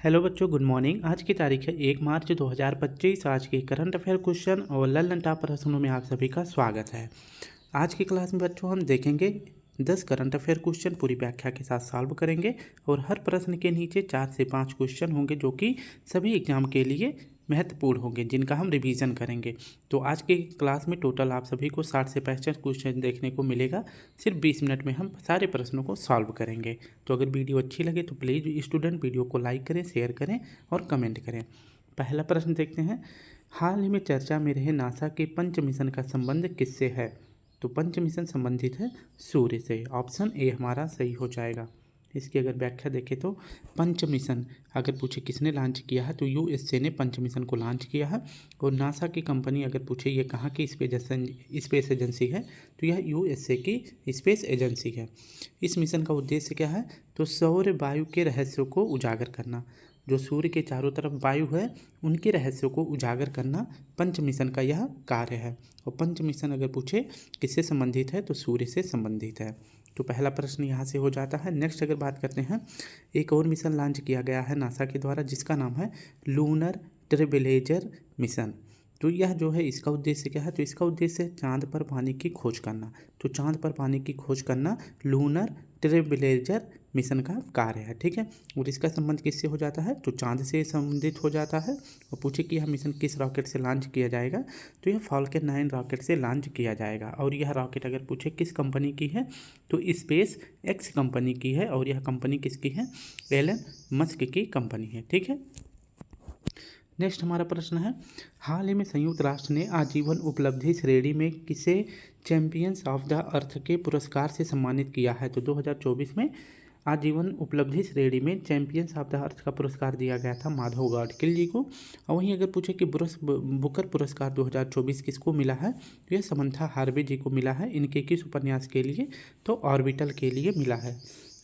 Hello बच्चों, good morning. आज की तारीख है 1 मार्च 2025। आज के करंट अफेयर क्वेश्चन और ललन टॉप प्रश्नों में आप सभी का स्वागत है। आज की क्लास में बच्चों हम देखेंगे 10 करंट अफेयर क्वेश्चन पूरी व्याख्या के साथ सॉल्व करेंगे और हर प्रश्न के नीचे 4 से 5 क्वेश्चन होंगे जो कि सभी एग्जाम के लिए महत्वपूर्ण होंगे, जिनका हम रिवीजन करेंगे। तो आज की क्लास में टोटल आप सभी को 60 से 65 क्वेश्चन देखने को मिलेगा। सिर्फ 20 मिनट में हम सारे प्रश्नों को सॉल्व करेंगे। तो अगर वीडियो अच्छी लगे तो प्लीज़ स्टूडेंट वीडियो को लाइक करें, शेयर करें और कमेंट करें। पहला प्रश्न देखते हैं। हाल ही में चर्चा में रहे नासा के पंच मिशन का संबंध किससे है? तो पंच मिशन संबंधित है सूर्य से। ऑप्शन ए हमारा सही हो जाएगा। इसकी अगर व्याख्या देखें तो पंच मिशन अगर पूछे किसने लॉन्च किया है तो यूएसए ने पंच मिशन को लॉन्च किया है। और नासा की कंपनी अगर पूछे ये कहाँ की स्पेस एजेंसी है तो यह यूएसए की स्पेस एजेंसी है। इस मिशन का उद्देश्य क्या है? तो सौर वायु के रहस्यों को उजागर करना। जो सूर्य के चारों तरफ वायु है उनके रहस्यों को उजागर करना पंच मिशन का यह कार्य है। और पंच मिशन अगर पूछे किससे संबंधित है तो सूर्य से संबंधित है। तो पहला प्रश्न यहाँ से हो जाता है। नेक्स्ट अगर बात करते हैं, एक और मिशन लॉन्च किया गया है नासा के द्वारा जिसका नाम है लूनर ट्रेविलेजर मिशन। तो यह जो है इसका उद्देश्य क्या है? तो इसका उद्देश्य है चांद पर पानी की खोज करना। तो चांद पर पानी की खोज करना लूनर ट्रेविलेजर मिशन का कार्य है, ठीक है। और इसका संबंध किससे हो जाता है? तो चांद से संबंधित हो जाता है। और पूछे कि यह मिशन किस रॉकेट से लॉन्च किया जाएगा तो यह फॉल्कन 9 रॉकेट से लॉन्च किया जाएगा। और यह रॉकेट अगर पूछे किस कंपनी की है तो स्पेस एक्स कंपनी की है। और यह कंपनी किसकी है? एलन मस्क की कंपनी है, ठीक है। नेक्स्ट हमारा प्रश्न है, हाल ही में संयुक्त राष्ट्र ने आजीवन उपलब्धि श्रेणी में किसे चैंपियंस ऑफ द अर्थ के पुरस्कार से सम्मानित किया है? तो 2024 में आजीवन उपलब्धि श्रेणी में चैंपियंस ऑफ द अर्थ का पुरस्कार दिया गया था माधव गाडगिल जी को। और वहीं अगर पूछे कि बुकर पुरस्कार 2024 किसको मिला है तो यह समंथा हार्वे जी को मिला है। इनके किस उपन्यास के लिए? तो ऑर्बिटल के लिए मिला है।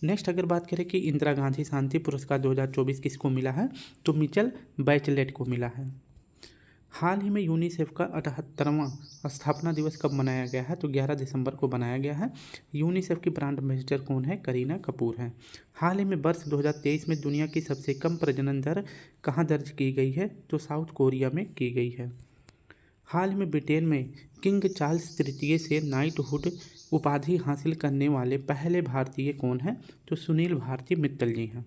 नेक्स्ट अगर बात करें कि इंदिरा गांधी शांति पुरस्कार 2024 किसको मिला है तो मिचेल बैचलेट को मिला है। हाल ही में यूनिसेफ का 78वां स्थापना दिवस कब मनाया गया है? तो 11 दिसंबर को बनाया गया है। यूनिसेफ की ब्रांड एम्बेसडर कौन है? करीना कपूर है। हाल ही में वर्ष 2023 में दुनिया की सबसे कम प्रजनन दर कहाँ दर्ज की गई है? तो साउथ कोरिया में की गई है। हाल ही में ब्रिटेन में किंग चार्ल्स तृतीय से नाइटहुड उपाधि हासिल करने वाले पहले भारतीय कौन हैं? तो सुनील भारती मित्तल जी हैं।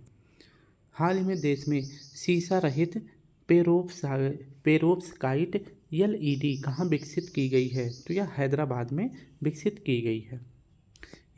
हाल ही में देश में शीशा रहित पेरोव्स्काइट एलईडी कहाँ विकसित की गई है? तो यह हैदराबाद में विकसित की गई है।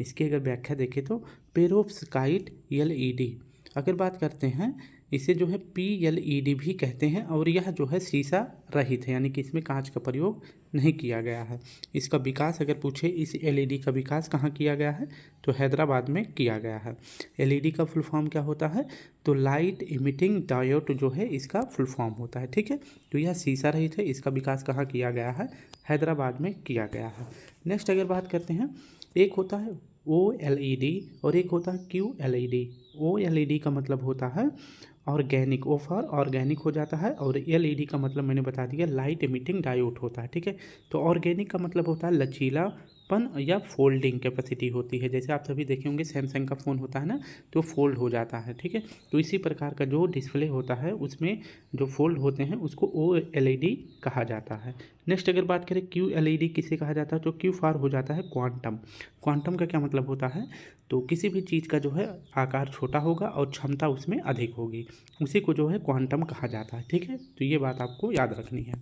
इसकी अगर व्याख्या देखें तो पेरोव्स्काइट एलईडी अगर बात करते हैं इसे जो है पीएलईडी भी कहते हैं। और यह जो है शीशा रहित है, यानी कि इसमें कांच का प्रयोग नहीं किया गया है। इसका विकास अगर पूछे इस एलईडी का विकास कहाँ किया गया है तो हैदराबाद में किया गया है। एलईडी का फुल फॉर्म क्या होता है? तो लाइट इमिटिंग डायोड जो है इसका फुल फॉर्म होता है, ठीक है। तो यह शीशा रहित है, इसका विकास कहाँ किया गया है? हैदराबाद में किया गया है। नेक्स्ट अगर बात करते हैं, एक होता है OLED और एक होता है QLED। OLED का मतलब होता है ऑर्गेनिक, ओ फॉर ऑर्गेनिक हो जाता है। और एलईडी का मतलब मैंने बता दिया लाइट एमिटिंग डायोड होता है, ठीक है। तो ऑर्गेनिक का मतलब होता है लचीलापन या फोल्डिंग कैपेसिटी होती है। जैसे आप सभी देखे होंगे सैमसंग का फ़ोन होता है ना तो फोल्ड हो जाता है, ठीक है। तो इसी प्रकार का जो डिस्प्ले होता है उसमें जो फोल्ड होते हैं उसको OLED कहा जाता है। नेक्स्ट अगर बात करें QLED किसे कहा जाता है तो Q फॉर हो जाता है क्वांटम। क्वांटम का क्या मतलब होता है? तो किसी भी चीज़ का जो है आकार छोटा होगा और क्षमता उसमें अधिक होगी, उसी को जो है क्वांटम कहा जाता है, ठीक है। तो ये बात आपको याद रखनी है।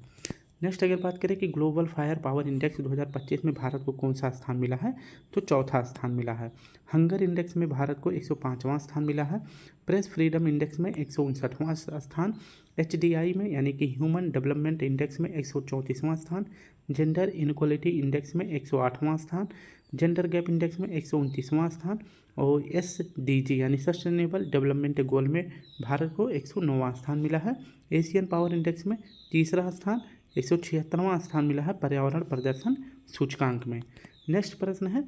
नेक्स्ट अगर बात करें कि ग्लोबल फायर पावर इंडेक्स 2025 में भारत को कौन सा स्थान मिला है तो चौथा स्थान मिला है। हंगर इंडेक्स में भारत को 105वां स्थान मिला है। प्रेस फ्रीडम इंडेक्स में 159वां स्थान। HDI में यानी कि ह्यूमन डेवलपमेंट इंडेक्स में 134वां स्थान। जेंडर इनक्वलिटी इंडेक्स में 108वां स्थान। जेंडर गैप इंडेक्स में 129वां स्थान। और SDG यानी सस्टेनेबल डेवलपमेंट गोल में भारत को 109वां स्थान मिला है। एशियन पावर इंडेक्स में तीसरा स्थान। 176वां स्थान मिला है पर्यावरण प्रदर्शन सूचकांक में। नेक्स्ट प्रश्न है,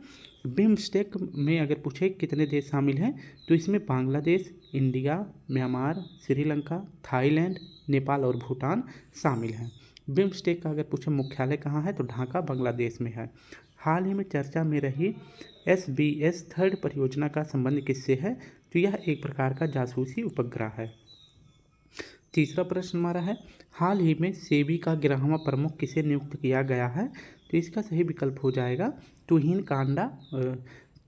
बिम्स्टेक में अगर पूछे कितने देश शामिल हैं तो इसमें Bangladesh, India, Myanmar, Sri Lanka, Thailand, Nepal और भूटान शामिल हैं। बिम्स्टेक का अगर पूछे मुख्यालय कहाँ है तो ढाका बांग्लादेश में है। हाल ही में चर्चा में रही SBS 3 परियोजना का संबंध किससे है तो यह एक प्रकार का जासूसी उपग्रह है। तीसरा प्रश्न हमारा है, हाल ही में सेबी का 11वां प्रमुख किसे नियुक्त किया गया है? तो इसका सही विकल्प हो जाएगा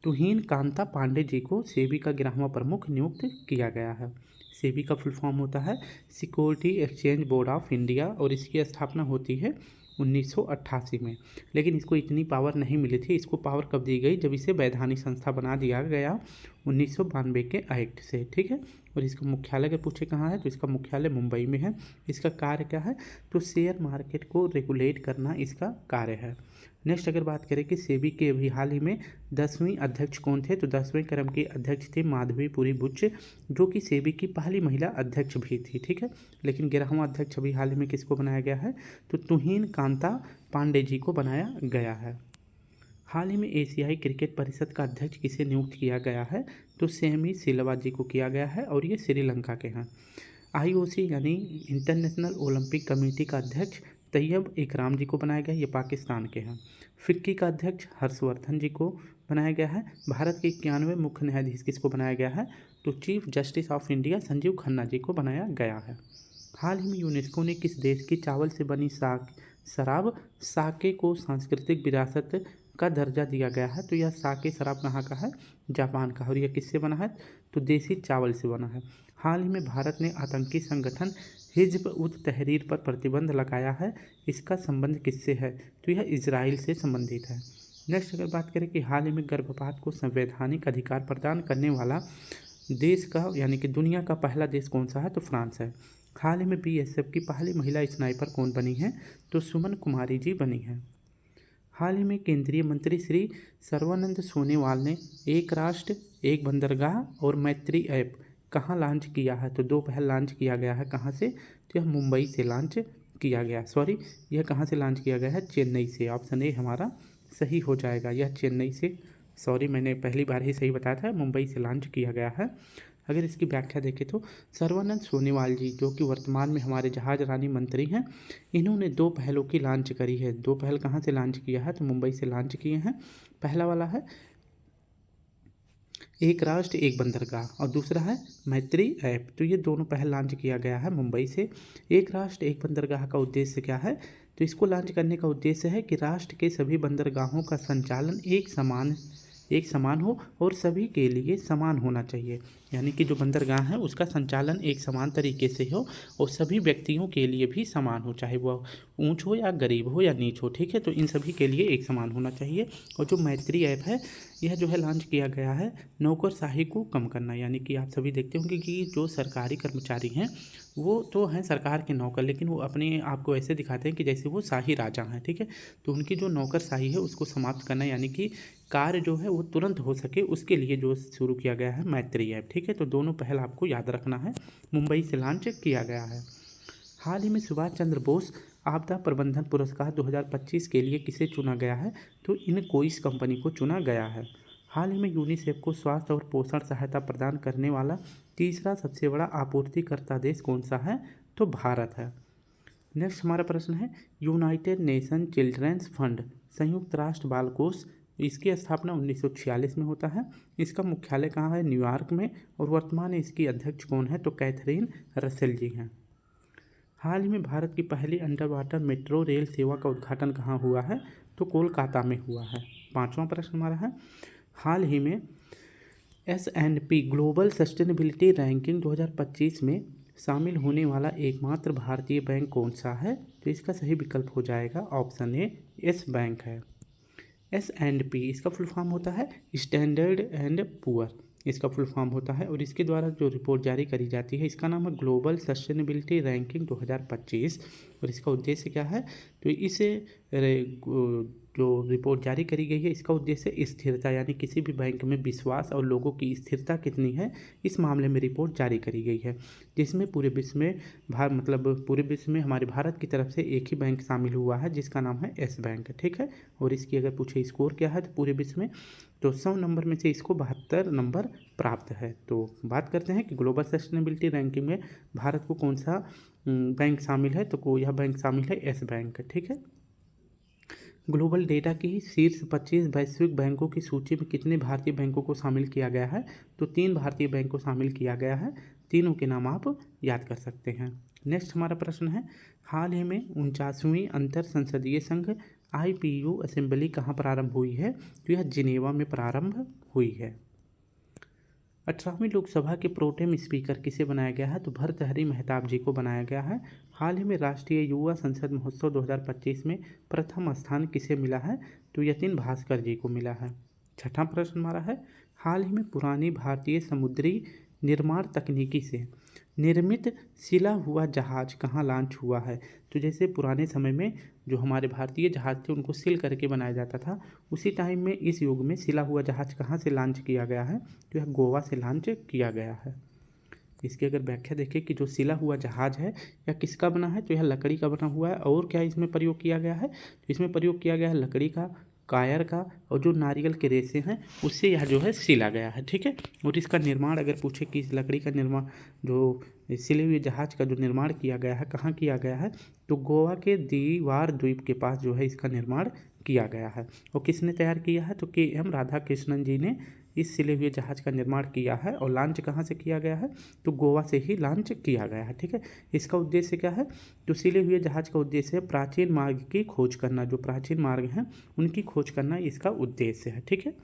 तुहीन कांता पांडे जी को सेबी का 11वां प्रमुख नियुक्त किया गया है। सेबी का फुल फॉर्म होता है security exchange board of India और इसकी स्थापना होती है 1988 में। लेकिन इसको इतनी पावर नहीं मिली थी। इसको पावर कब दी गई? जब इसे वैधानिक संस्था बना दिया गया 1992 के एक्ट से, ठीक है। और इसका मुख्यालय अगर पूछे कहाँ है, तो इसका मुख्यालय मुंबई में है। इसका कार्य क्या है? तो शेयर मार्केट को रेगुलेट करना इसका कार्य है। नेक्स्ट अगर बात करें कि सेबी के अभी हाल ही में 10वीं अध्यक्ष कौन थे, तो 10वें क्रम के अध्यक्ष थे माधवीपुरी बुच्च, जो कि सेबी की पहली महिला अध्यक्ष भी थी, ठीक है। लेकिन 11वां अध्यक्ष अभी हाल ही में किसको बनाया गया है? तो तुहीन कांता पांडे जी को बनाया गया है। हाल ही में एशियाई क्रिकेट परिषद का अध्यक्ष किसे नियुक्त किया गया है? तो सेमी सिल्वा जी को किया गया है और ये श्रीलंका के हैं। आईओसी यानी इंटरनेशनल ओलंपिक कमेटी का अध्यक्ष तैयब इकराम जी को बनाया गया है, ये पाकिस्तान के हैं। फिक्की का अध्यक्ष हर्षवर्धन जी को बनाया गया है। भारत के 91वें मुख्य न्यायाधीश किसको बनाया गया है? तो chief justice of India Sanjiv Khanna ji को बनाया गया है। हाल ही में यूनेस्को ने किस देश की चावल से बनी शराब साके को सांस्कृतिक विरासत का दर्जा दिया गया है? तो यह साके शराब कहाँ का है? जापान का। और यह किससे बना है? तो देसी चावल से बना है। हाल ही में भारत ने आतंकी संगठन हिज्ब उत तहरीर पर प्रतिबंध लगाया है। इसका संबंध किससे है? तो यह इजराइल से संबंधित है। नेक्स्ट अगर बात करें कि हाल ही में गर्भपात को संवैधानिक अधिकार प्रदान करने वाला देश का यानी कि दुनिया का पहला देश कौन सा है? तो फ्रांस है। हाल ही में बीएसएफ की पहली महिला स्नाइपर कौन बनी है? तो सुमन कुमारी जी बनी है। हाल ही में केंद्रीय मंत्री श्री सर्बानंद सोनोवाल ने एक राष्ट्र एक बंदरगाह और मैत्री ऐप कहाँ लॉन्च किया है? तो 2 पहल लॉन्च किया गया है। कहाँ से? तो यह मुंबई से लॉन्च किया गया, यह कहाँ से लॉन्च किया गया है? चेन्नई से। ऑप्शन ए हमारा सही हो जाएगा, यह चेन्नई से, मैंने पहली बार ही सही बताया था, मुंबई से लॉन्च किया गया है। अगर इसकी व्याख्या देखें तो सर्बानंद सोनोवाल जी, जो कि वर्तमान में हमारे जहाज रानी मंत्री हैं, इन्होंने 2 पहलों की लॉन्च करी है। 2 पहल कहाँ से लॉन्च किया है? तो मुंबई से लॉन्च किए हैं। पहला वाला है एक राष्ट्र एक बंदरगाह और दूसरा है मैत्री ऐप। तो ये दोनों पहल लॉन्च किया गया है मुंबई से। एक राष्ट्र एक बंदरगाह का उद्देश्य क्या है? तो इसको लॉन्च करने का उद्देश्य है कि राष्ट्र के सभी बंदरगाहों का संचालन एक समान हो और सभी के लिए समान होना चाहिए। यानी कि जो बंदरगाह है उसका संचालन एक समान तरीके से हो और सभी व्यक्तियों के लिए भी समान हो, चाहे वह ऊंच हो या गरीब हो या नीच हो, ठीक है। तो इन सभी के लिए एक समान होना चाहिए। और जो मैत्री ऐप है, यह जो है लॉन्च किया गया है नौकरशाही को कम करना। यानी कि आप सभी देखते होंगे कि जो सरकारी कर्मचारी हैं वो तो हैं सरकार के नौकर, लेकिन वो अपने आप को ऐसे दिखाते हैं कि जैसे वो शाही राजा हैं, ठीक है। तो उनकी जो नौकरशाही है उसको समाप्त करना, यानी कि कार्य जो है वो तुरंत हो सके, उसके लिए जो शुरू किया गया है मैत्री ऐप, ठीक है। तो दोनों पहल आपको याद रखना है, मुंबई से लॉन्च किया गया है। हाल ही में सुभाष चंद्र बोस आपदा प्रबंधन पुरस्कार 2025 के लिए किसे चुना गया है? तो इनकोइस कंपनी को चुना गया है। हाल ही में यूनिसेफ को स्वास्थ्य और पोषण सहायता प्रदान करने वाला तीसरा सबसे बड़ा आपूर्तिकर्ता देश कौन सा है? तो भारत है। नेक्स्ट हमारा प्रश्न है, यूनाइटेड नेशन चिल्ड्रंस फंड संयुक्त राष्ट्र बाल कोष, इसकी स्थापना 1946 में होता है। इसका मुख्यालय कहाँ है? न्यूयॉर्क में। और वर्तमान में इसकी अध्यक्ष कौन है? तो कैथरीन रसेल जी हैं। हाल ही में भारत की पहली अंडर वाटर मेट्रो रेल सेवा का उद्घाटन कहाँ हुआ है? तो कोलकाता में हुआ है। 5वां प्रश्न हमारा है, हाल ही में S&P ग्लोबल सस्टेनेबिलिटी रैंकिंग 2025 में शामिल होने वाला एकमात्र भारतीय बैंक कौन सा है? तो इसका सही विकल्प हो जाएगा ऑप्शन ए, यस बैंक है। S&P इसका फुल फॉर्म होता है स्टैंडर्ड एंड पुअर, इसका फुल फॉर्म होता है। और इसके द्वारा जो रिपोर्ट जारी करी जाती है इसका नाम है ग्लोबल सस्टेनेबिलिटी रैंकिंग 2025। और इसका उद्देश्य क्या है? तो इसे जो रिपोर्ट जारी करी गई है इसका उद्देश्य स्थिरता, यानी किसी भी बैंक में विश्वास और लोगों की स्थिरता कितनी है, इस मामले में रिपोर्ट जारी करी गई है। जिसमें पूरे विश्व में हमारे भारत की तरफ से एक ही बैंक शामिल हुआ है जिसका नाम है यस बैंक, ठीक है। और इसकी अगर पूछे स्कोर क्या है तो पूरे विश्व में तो 100 नंबर में से इसको 72 नंबर प्राप्त है। तो बात करते हैं कि ग्लोबल सस्टेनेबिलिटी रैंकिंग में भारत को कौन सा बैंक शामिल है, तो यह बैंक शामिल है यस बैंक, ठीक है। ग्लोबल डेटा की शीर्ष 25 वैश्विक बैंकों की सूची में कितने भारतीय बैंकों को शामिल किया गया है? तो 3 भारतीय बैंक को शामिल किया गया है। तीनों के नाम आप याद कर सकते हैं। नेक्स्ट हमारा प्रश्न है, हाल ही में 49वीं अंतर संसदीय संघ IPU असेंबली कहाँ प्रारंभ हुई है? तो यह जिनेवा में प्रारंभ हुई है। 18वीं लोकसभा के प्रोटेम स्पीकर किसे बनाया गया है? तो भर्तृहरि मेहताब जी को बनाया गया है। हाल ही में राष्ट्रीय युवा संसद महोत्सव 2025 में प्रथम स्थान किसे मिला है? तो यतिन भास्कर जी को मिला है। छठा प्रश्न हमारा है, हाल ही में पुरानी भारतीय समुद्री निर्माण तकनीकी से निर्मित सिला हुआ जहाज कहाँ लॉन्च हुआ है? तो जैसे पुराने समय में जो हमारे भारतीय जहाज थे उनको सिल करके बनाया जाता था, उसी टाइम में इस युग में सिला हुआ जहाज कहाँ से लॉन्च किया गया है? तो यह गोवा से लॉन्च किया गया है। इसकी अगर व्याख्या देखें कि जो सिला हुआ जहाज है यह किसका बना है? तो यह लकड़ी का बना हुआ है। और क्या इसमें प्रयोग किया गया है? तो इसमें प्रयोग किया गया है लकड़ी का, कायर का, और जो नारियल के रेशे हैं उससे यह जो है सिला गया है। ठीक है। और इसका निर्माण अगर पूछे कि इस लकड़ी का निर्माण, जो सिले हुए जहाज का जो निर्माण किया गया है, कहाँ किया गया है? तो गोवा के दीवार द्वीप के पास जो है इसका निर्माण किया गया है। और किसने तैयार किया है? तो KM राधाकृष्णन जी ने इस सिले हुए जहाज का निर्माण किया है। और लॉन्च कहाँ से किया गया है? तो गोवा से ही लॉन्च किया गया है। ठीक है। इसका उद्देश्य क्या है? तो सिले हुए जहाज का उद्देश्य है प्राचीन मार्ग की खोज करना। जो प्राचीन मार्ग हैं उनकी खोज करना इसका उद्देश्य है। ठीक है।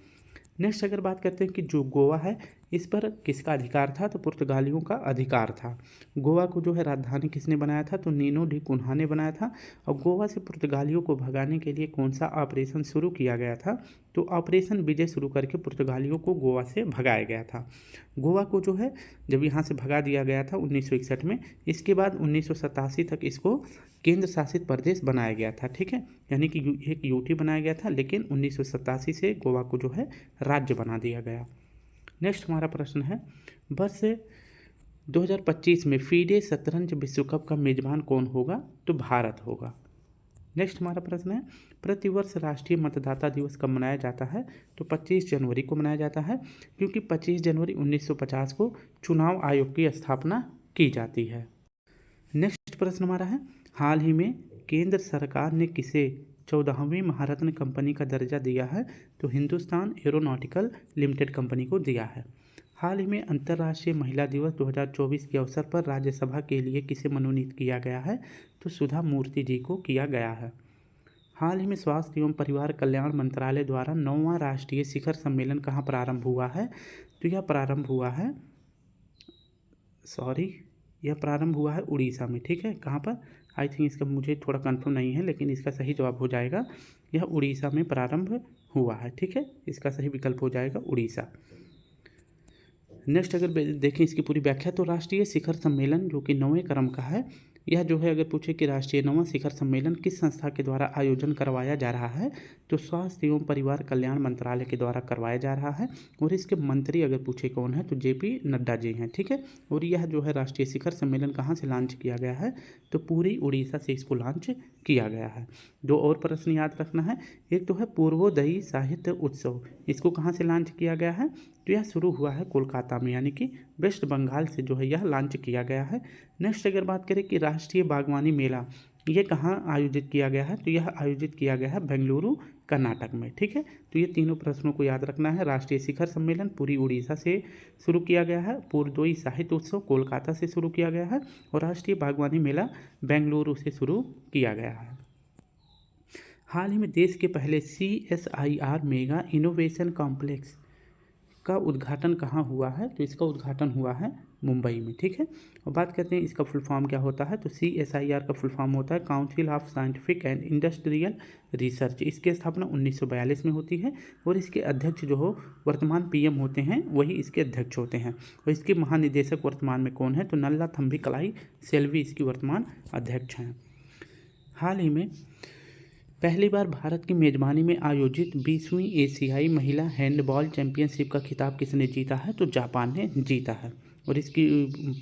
नेक्स्ट अगर बात करते हैं कि जो गोवा है इस पर किसका अधिकार था? तो पुर्तगालियों का अधिकार था। गोवा को जो है राजधानी किसने बनाया था? तो नीनो डी कुन्हा ने बनाया था। और गोवा से पुर्तगालियों को भगाने के लिए कौन सा ऑपरेशन शुरू किया गया था? तो ऑपरेशन विजय शुरू करके पुर्तगालियों को गोवा से भगाया गया था। गोवा को जो है जब यहाँ से भगा दिया गया था 1961 में, इसके बाद 1987 तक इसको केंद्र शासित प्रदेश बनाया गया था। ठीक है। यानी कि एक यूटी बनाया गया था, लेकिन 1987 से गोवा को जो है राज्य बना दिया गया। नेक्स्ट हमारा प्रश्न है, वर्ष 2025 में फीडे शतरंज विश्व कप का मेजबान कौन होगा? तो भारत होगा। नेक्स्ट हमारा प्रश्न है, प्रतिवर्ष राष्ट्रीय मतदाता दिवस कब मनाया जाता है? तो 25 जनवरी को मनाया जाता है, क्योंकि 25 जनवरी 1950 को चुनाव आयोग की स्थापना की जाती है। नेक्स्ट प्रश्न हमारा है, हाल ही में केंद्र सरकार ने किसे 14वीं महारत्न कंपनी का दर्जा दिया है? तो हिंदुस्तान एरोनॉटिकल लिमिटेड कंपनी को दिया है। हाल ही में अंतर्राष्ट्रीय महिला दिवस 2024 के अवसर पर राज्यसभा के लिए किसे मनोनीत किया गया है? तो सुधा मूर्ति जी को किया गया है। हाल ही में स्वास्थ्य एवं परिवार कल्याण मंत्रालय द्वारा 9वां राष्ट्रीय शिखर सम्मेलन कहाँ प्रारंभ हुआ है? तो यह प्रारंभ हुआ है उड़ीसा में। ठीक है। कहाँ पर? आई थिंक इसका मुझे थोड़ा कंफर्म नहीं है, लेकिन इसका सही जवाब हो जाएगा यह उड़ीसा में प्रारंभ हुआ है। ठीक है। इसका सही विकल्प हो जाएगा उड़ीसा। नेक्स्ट अगर देखें इसकी पूरी व्याख्या, तो राष्ट्रीय शिखर सम्मेलन जो कि 9वें क्रम का है, यह जो है अगर पूछे कि राष्ट्रीय 9वां शिखर सम्मेलन किस संस्था के द्वारा आयोजन करवाया जा रहा है? तो स्वास्थ्य एवं परिवार कल्याण मंत्रालय के द्वारा करवाया जा रहा है। और इसके मंत्री अगर पूछे कौन है? तो JP नड्डा जी हैं। ठीक है। और यह जो है राष्ट्रीय शिखर सम्मेलन कहाँ से लॉन्च किया गया है? तो पूरी उड़ीसा से इसको लॉन्च किया गया है। दो और प्रश्न याद रखना है, एक तो है पूर्वोदयी साहित्य उत्सव, इसको कहाँ से लॉन्च किया गया है? तो यह शुरू हुआ है कोलकाता में, यानी कि वेस्ट बंगाल से जो है यह लॉन्च किया गया है। नेक्स्ट अगर बात करें कि राष्ट्रीय बागवानी मेला ये कहाँ आयोजित किया गया है? तो यह आयोजित किया गया है बेंगलुरु कर्नाटक में। ठीक है। तो ये तीनों प्रश्नों को याद रखना है। राष्ट्रीय शिखर सम्मेलन पूरी उड़ीसा से शुरू किया गया है, पूर्वोदयी साहित्य उत्सव कोलकाता से शुरू किया गया है, और राष्ट्रीय बागवानी मेला बेंगलुरु से शुरू किया गया है। हाल ही में देश के पहले CSIR मेगा इनोवेशन कॉम्प्लेक्स का उद्घाटन कहाँ हुआ है? तो इसका उद्घाटन हुआ है मुंबई में। ठीक है। और बात करते हैं इसका फुल फॉर्म क्या होता है? तो CSIR का फुल फॉर्म होता है council of scientific and industrial research. इसकी स्थापना 1942 में होती है, और इसके अध्यक्ष जो हो वर्तमान PM होते हैं, वही इसके अध्यक्ष होते हैं। और इसके महानिदेशक वर्तमान में कौन है? तो नल्ला थम्बी कलाई सेल्वी इसकी वर्तमान अध्यक्ष हैं। हाल ही में पहली बार भारत की मेज़बानी में आयोजित 20वीं एशियाई महिला हैंडबॉल चैंपियनशिप का खिताब किसने जीता है? तो जापान ने जीता है। और इसकी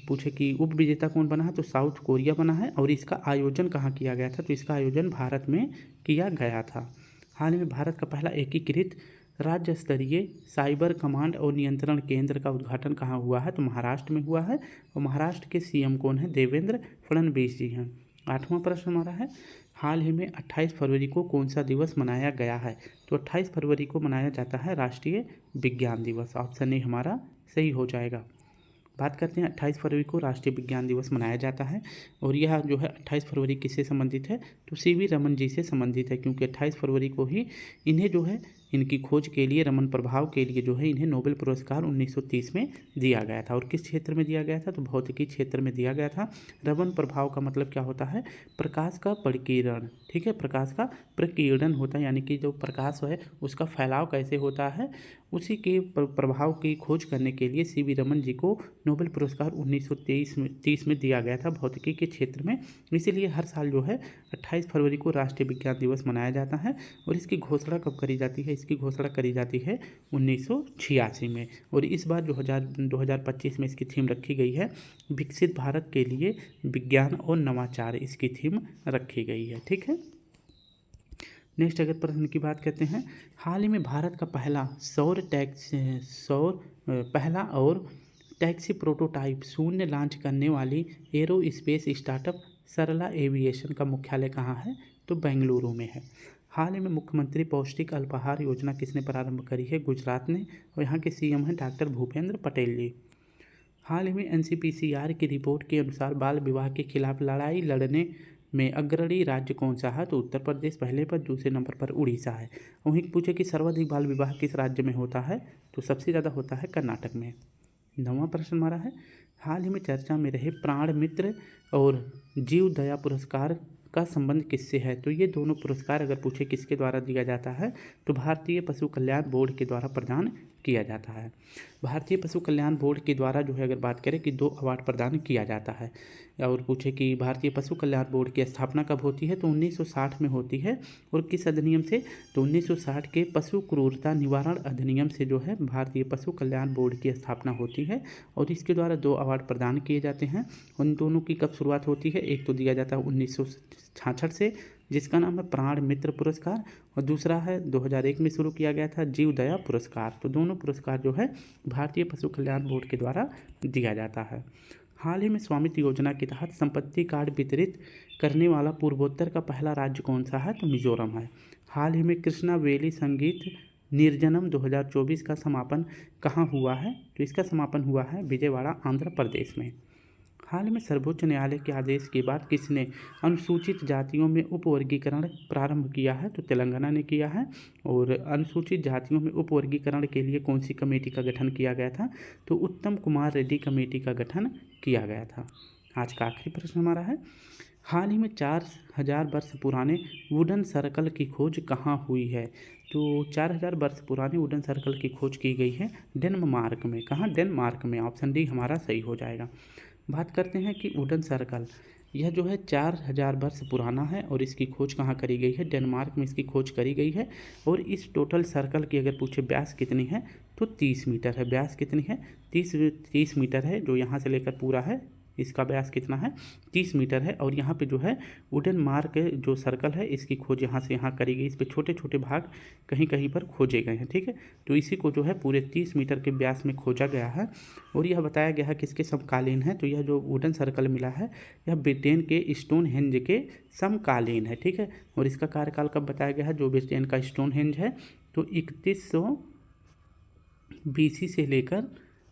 पूछे कि उप विजेता कौन बना है? तो साउथ कोरिया बना है। और इसका आयोजन कहाँ किया गया था? तो इसका आयोजन भारत में किया गया था। हाल ही में भारत का पहला एकीकृत राज्य स्तरीय साइबर कमांड और नियंत्रण केंद्र का उद्घाटन कहाँ हुआ है? तो महाराष्ट्र में हुआ है। और महाराष्ट्र के CM कौन है? देवेंद्र फडणवीस जी हैं। 8वां प्रश्न हमारा है, हाल ही में 28 फरवरी को कौन सा दिवस मनाया गया है? तो 28 फरवरी को मनाया जाता है राष्ट्रीय विज्ञान दिवस। ऑप्शन ए हमारा सही हो जाएगा। बात करते हैं 28 फरवरी को राष्ट्रीय विज्ञान दिवस मनाया जाता है और यह जो है 28 फरवरी किससे संबंधित है? तो सीवी रमन जी से संबंधित है, क्योंकि 28 फरवरी को ही इन्हें जो है इनकी खोज के लिए, रमन प्रभाव के लिए जो है इन्हें नोबेल पुरस्कार 1930 में दिया गया था। और किस क्षेत्र में दिया गया था? तो भौतिकी क्षेत्र में दिया गया था। रमन प्रभाव का मतलब क्या होता है? प्रकाश का प्रकीर्णन, ठीक है, प्रकाश का प्रकीर्णन होता है, यानी कि जो प्रकाश है उसका फैलाव कैसे होता है, उसी के प्रभाव की खोज करने के लिए सीवी रमन जी को नोबेल पुरस्कार 1930 में दिया गया था भौतिकी के क्षेत्र में। इसीलिए हर साल जो है 28 फरवरी को राष्ट्रीय विज्ञान दिवस मनाया जाता है। और इसकी घोषणा कब करी जाती है? इसकी घोषणा करी जाती है 1986 में। और इस बार 2025 में इसकी थीम रखी गई है विकसित भारत के लिए विज्ञान और नवाचार, इसकी थीम रखी गई है। ठीक है, नेक्स्ट अगर प्रश्न की बात करते हैं, हाल ही में भारत का पहला और टैक्सी प्रोटोटाइप शून्य लॉन्च करने वाली एरो स्पेस स्टार्टअप सरला एविएशन का मुख्यालय कहाँ है? तो बेंगलुरु में है। हाल ही में मुख्यमंत्री पौष्टिक अल्पाहार योजना किसने प्रारंभ करी है? गुजरात ने, और यहाँ के सीएम हैं डॉक्टर भूपेंद्र पटेल जी। हाल ही में एनसीपीसीआर की रिपोर्ट के अनुसार बाल विवाह के खिलाफ लड़ाई लड़ने में अग्रणी राज्य कौन सा है? तो उत्तर प्रदेश पहले पर, दूसरे नंबर पर उड़ीसा है। वहीं पूछे कि सर्वाधिक बाल विवाह किस राज्य में होता है? तो सबसे ज़्यादा होता है कर्नाटक में। 9वां प्रश्न हमारा है, हाल ही में चर्चा में रहे प्राण मित्र और जीव दया पुरस्कार का संबंध किससे है? तो ये दोनों पुरस्कार अगर पूछे किसके द्वारा दिया जाता है? तो भारतीय पशु कल्याण बोर्ड के द्वारा प्रदान किया जाता है। भारतीय पशु कल्याण बोर्ड के द्वारा जो है अगर बात करें कि 2 अवार्ड प्रदान किया जाता है। और पूछे कि भारतीय पशु कल्याण बोर्ड की स्थापना कब होती है? तो 1960 में होती है। और किस अधिनियम से? तो 1960 के पशु क्रूरता निवारण अधिनियम से जो है भारतीय पशु कल्याण बोर्ड की स्थापना होती है। और इसके द्वारा 2 अवार्ड प्रदान किए जाते हैं। उन दोनों की कब शुरुआत होती है? एक तो दिया जाता है 1966 से, जिसका नाम है प्राण मित्र पुरस्कार, और दूसरा है 2001 में शुरू किया गया था जीव दया पुरस्कार। तो दोनों पुरस्कार जो है भारतीय पशु कल्याण बोर्ड के द्वारा दिया जाता है। हाल ही में स्वामित्व योजना के तहत संपत्ति कार्ड वितरित करने वाला पूर्वोत्तर का पहला राज्य कौन सा है? तो मिजोरम है। हाल ही में कृष्णा वैली संगीत निर्जनम 2024 का समापन कहाँ हुआ है? तो इसका समापन हुआ है विजयवाड़ा, आंध्र प्रदेश में। हाल ही में सर्वोच्च न्यायालय के आदेश के बाद किसने अनुसूचित जातियों में उपवर्गीकरण प्रारंभ किया है? तो तेलंगाना ने किया है। और अनुसूचित जातियों में उपवर्गीकरण के लिए कौन सी कमेटी का गठन किया गया था? तो उत्तम कुमार रेड्डी कमेटी का गठन किया गया था। आज का आखिरी प्रश्न हमारा है, हाल ही में 4000 वर्ष पुराने वुडन सर्कल की खोज कहाँ हुई है? तो 4000 वर्ष पुराने वुडन सर्कल की खोज की गई है डेनमार्क में। कहाँ? डेनमार्क में। ऑप्शन डी हमारा सही हो जाएगा। बात करते हैं कि वुडन सर्कल यह जो है 4000 वर्ष पुराना है और इसकी खोज कहाँ करी गई है? डेनमार्क में इसकी खोज करी गई है। और इस टोटल सर्कल की अगर पूछे व्यास कितनी है? तो 30 मीटर है। व्यास कितनी है? 30 मीटर है, जो यहाँ से लेकर पूरा है इसका व्यास कितना है? 30 मीटर है। और यहाँ पे जो है वुडन मार्क जो सर्कल है इसकी खोज यहाँ से यहाँ करी गई। इस पे छोटे छोटे भाग कहीं कहीं पर खोजे गए हैं, ठीक है। तो इसी को जो है पूरे 30 मीटर के व्यास में खोजा गया है। और यह बताया गया है किसके समकालीन है? तो यह जो वुडन सर्कल मिला है यह ब्रिटेन के स्टोनहेंज के समकालीन है, ठीक है। और इसका कार्यकाल कब बताया गया है? जो ब्रिटेन का स्टोनहेंज है तो 3100 BC से लेकर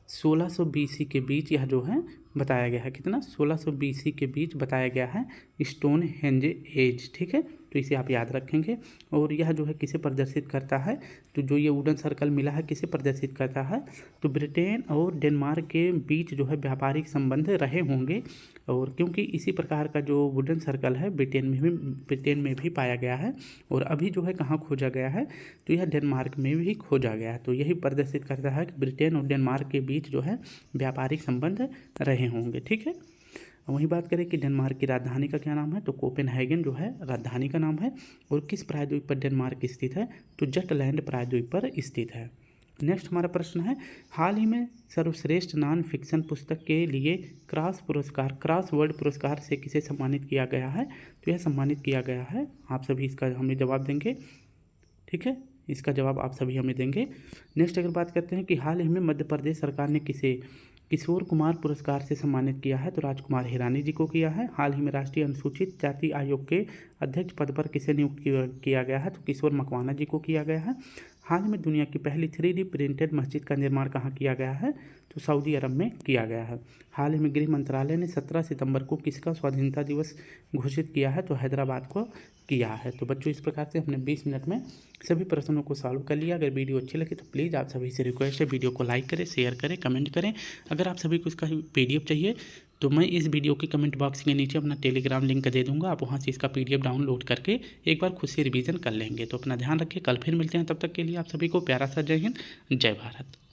1600 BC के बीच यह जो है बताया गया है। कितना? 1600 BC के बीच बताया गया है स्टोनहेंज एज, ठीक है। तो इसे आप याद रखेंगे। और यह जो है किसे प्रदर्शित करता है? तो जो ये वुडन सर्कल मिला है किसे प्रदर्शित करता है? तो ब्रिटेन और डेनमार्क के बीच जो है व्यापारिक संबंध रहे होंगे। और क्योंकि इसी प्रकार का जो वुडन सर्कल है ब्रिटेन में भी पाया गया है। और अभी जो है कहाँ खोजा गया है? तो यह डेनमार्क में भी खोजा गया है। तो यही प्रदर्शित करता है कि ब्रिटेन और डेनमार्क के बीच जो है व्यापारिक संबंध रहे होंगे, ठीक है। वहीं बात करें कि डेनमार्क की राजधानी का क्या नाम है? तो कोपेनहेगन जो है राजधानी का नाम है। और किस प्रायद्वीप पर डेनमार्क स्थित है? तो जटलैंड प्रायद्वीप पर स्थित है। नेक्स्ट हमारा प्रश्न है, हाल ही में सर्वश्रेष्ठ नॉन फिक्शन पुस्तक के लिए क्रॉस वर्ड पुरस्कार से किसे सम्मानित किया गया है? तो यह सम्मानित किया गया है, आप सभी इसका हमें जवाब देंगे, ठीक है। इसका जवाब आप सभी हमें देंगे। नेक्स्ट अगर बात करते हैं कि हाल ही में मध्य प्रदेश सरकार ने किसे किशोर कुमार पुरस्कार से सम्मानित किया है? तो राजकुमार हिरानी जी को किया है। हाल ही में राष्ट्रीय अनुसूचित जाति आयोग के अध्यक्ष पद पर किसे नियुक्त किया गया है? तो किशोर मकवाना जी को किया गया है। हाल में दुनिया की पहली 3D प्रिंटेड मस्जिद का निर्माण कहाँ किया गया है? तो सऊदी अरब में किया गया है। हाल ही में गृह मंत्रालय ने 17 सितंबर को किसका स्वाधीनता दिवस घोषित किया है? तो हैदराबाद को किया है। तो बच्चों, इस प्रकार से हमने 20 मिनट में सभी प्रश्नों को सॉल्व कर लिया। अगर वीडियो अच्छी लगी तो प्लीज़ आप सभी से रिक्वेस्ट है, वीडियो को लाइक करें, शेयर करें, कमेंट करें। अगर आप सभी को इसका PDF चाहिए तो मैं इस वीडियो के कमेंट बॉक्स के नीचे अपना टेलीग्राम लिंक दे दूंगा, आप वहां से इसका PDF डाउनलोड करके एक बार खुद से रिवीजन कर लेंगे। तो अपना ध्यान रखिए, कल फिर मिलते हैं, तब तक के लिए आप सभी को प्यारा सा जय हिंद, जय भारत।